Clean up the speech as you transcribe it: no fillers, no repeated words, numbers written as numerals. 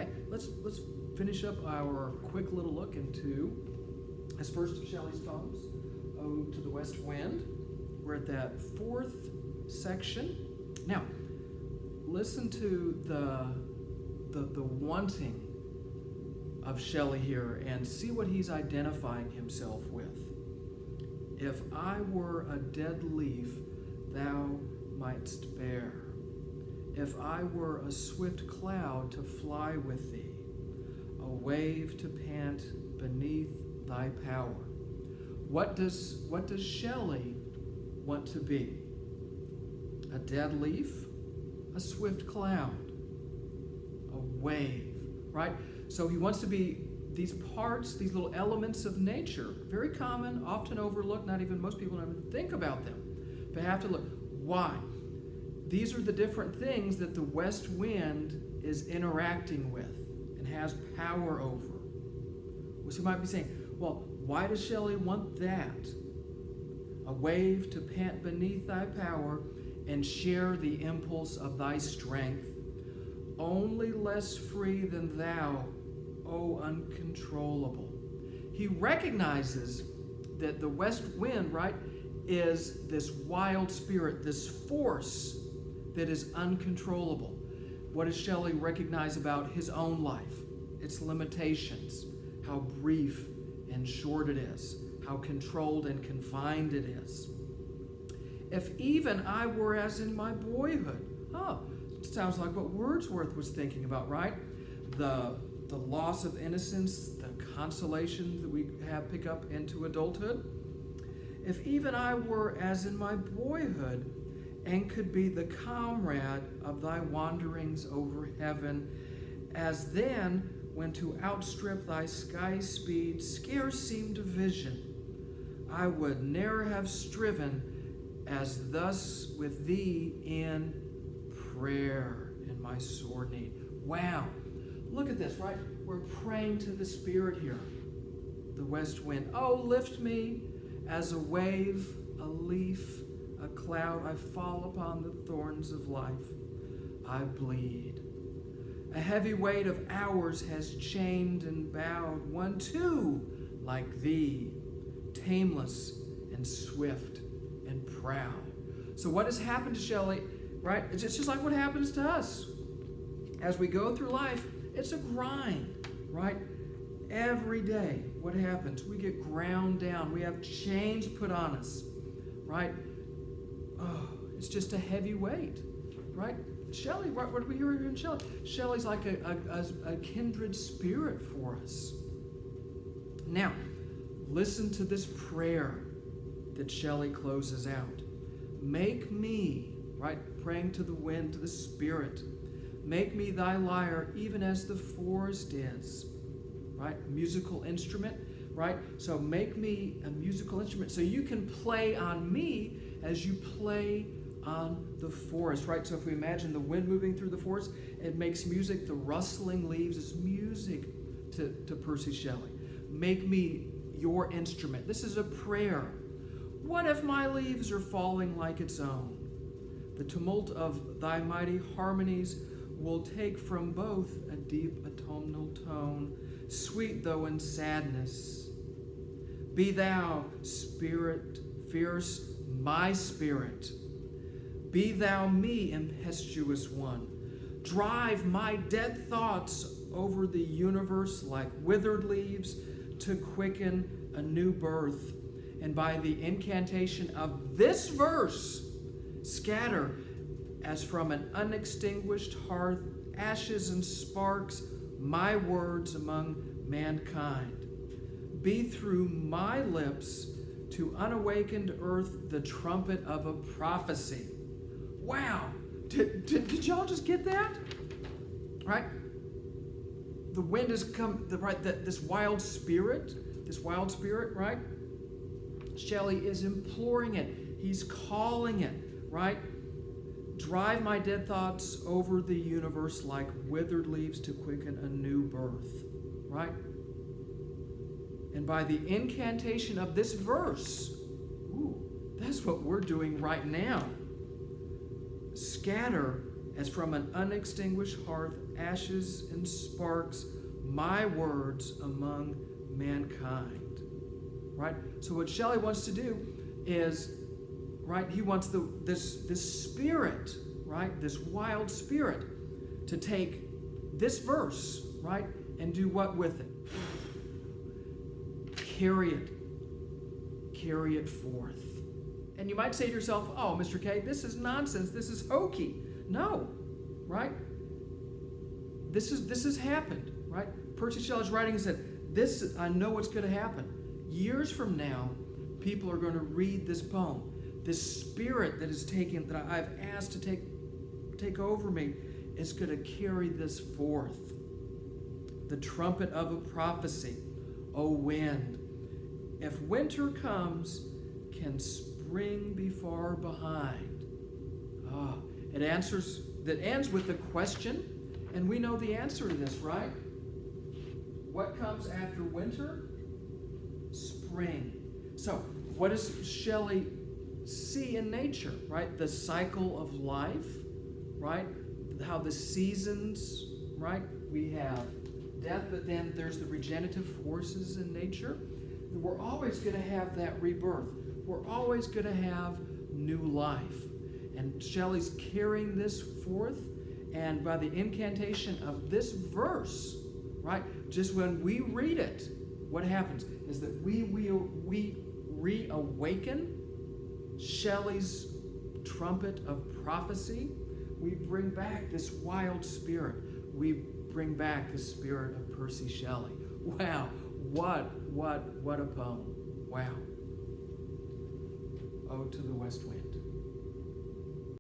Okay, let's finish up our quick little look into this first of Shelley's poems, Ode to the West Wind. We're at that fourth section. Now, listen to the wanting of Shelley here and see what he's identifying himself with. If I were a dead leaf, thou mightst bear. If I were a swift cloud to fly with thee, a wave to pant beneath thy power. What does Shelley want to be? A dead leaf, a swift cloud, a wave, right? So he wants to be these parts, these little elements of nature, very common, often overlooked, not even most people don't even think about them, but have to look. Why? These are the different things that the west wind is interacting with and has power over. So you might be saying, well, why does Shelley want that? A wave to pant beneath thy power and share the impulse of thy strength. Only less free than thou, O uncontrollable. He recognizes that the west wind, right, is this wild spirit, this force that is uncontrollable. What does Shelley recognize about his own life? Its limitations, how brief and short it is, how controlled and confined it is. If even I were as in my boyhood. Oh, sounds like what Wordsworth was thinking about, right? The loss of innocence, the consolation that we pick up into adulthood. If even I were as in my boyhood, and could be the comrade of thy wanderings over heaven, as then, when to outstrip thy sky speed scarce seemed a vision, I would ne'er have striven as thus with thee in prayer in my sore need. Wow. Look at this, right? We're praying to the Spirit here. The west wind. Oh, lift me as a wave, a leaf, a cloud. I fall upon the thorns of life. I bleed. A heavy weight of hours has chained and bowed one too like thee, tameless and swift and proud. So what has happened to Shelley, right? It's just like what happens to us. As we go through life, it's a grind, right? Every day, what happens? We get ground down. We have chains put on us, right? Oh, it's just a heavy weight, right? Shelley, what do we hear here in Shelley? Shelley's like a kindred spirit for us. Now, listen to this prayer that Shelley closes out. Make me, right, praying to the wind, to the Spirit, make me thy lyre even as the forest is, right? Musical instrument, right? So make me a musical instrument so you can play on me as you play on the forest, right? So if we imagine the wind moving through the forest, it makes music. The rustling leaves is music to Percy Shelley. Make me your instrument. This is a prayer. What if my leaves are falling like its own? The tumult of thy mighty harmonies will take from both a deep autumnal tone, sweet though in sadness. Be thou, spirit fierce, my spirit. Be thou me, impetuous one. Drive my dead thoughts over the universe like withered leaves to quicken a new birth. And by the incantation of this verse, scatter as from an unextinguished hearth, ashes and sparks, my words among mankind. Be through my lips to unawakened earth the trumpet of a prophecy. Wow. Did y'all just get that? Right? The wind has come, this wild spirit, right? Shelley is imploring it. He's calling it, right? Drive my dead thoughts over the universe like withered leaves to quicken a new birth, right? And by the incantation of this verse, that's what we're doing right now. Scatter as from an unextinguished hearth, ashes and sparks, my words among mankind. Right? So what Shelley wants to do is, right, he wants this spirit, right, this wild spirit, to take this verse, right, and do what with it? Carry it forth. And you might say to yourself, oh, Mr. K, this is nonsense. This is hokey. No, right? This has happened, right? Percy Shelley's writing and said, this, I know what's going to happen. Years from now, people are going to read this poem. This spirit that is taken, that I've asked to take over me, is going to carry this forth. The trumpet of a prophecy. O wind, if winter comes, can spring be far behind? It ends with a question, and we know the answer to this, right? What comes after winter? Spring. So, what does Shelley see in nature, right? The cycle of life, right? How the seasons, right? We have death, but then there's the regenerative forces in nature. We're always going to have that rebirth. We're always going to have new life. And Shelley's carrying this forth, and by the incantation of this verse, right, just when we read it, what happens is that we reawaken Shelley's trumpet of prophecy. We bring back this wild spirit. We bring back the spirit of Percy Shelley. Wow, what a poem. Wow. Ode to the West Wind.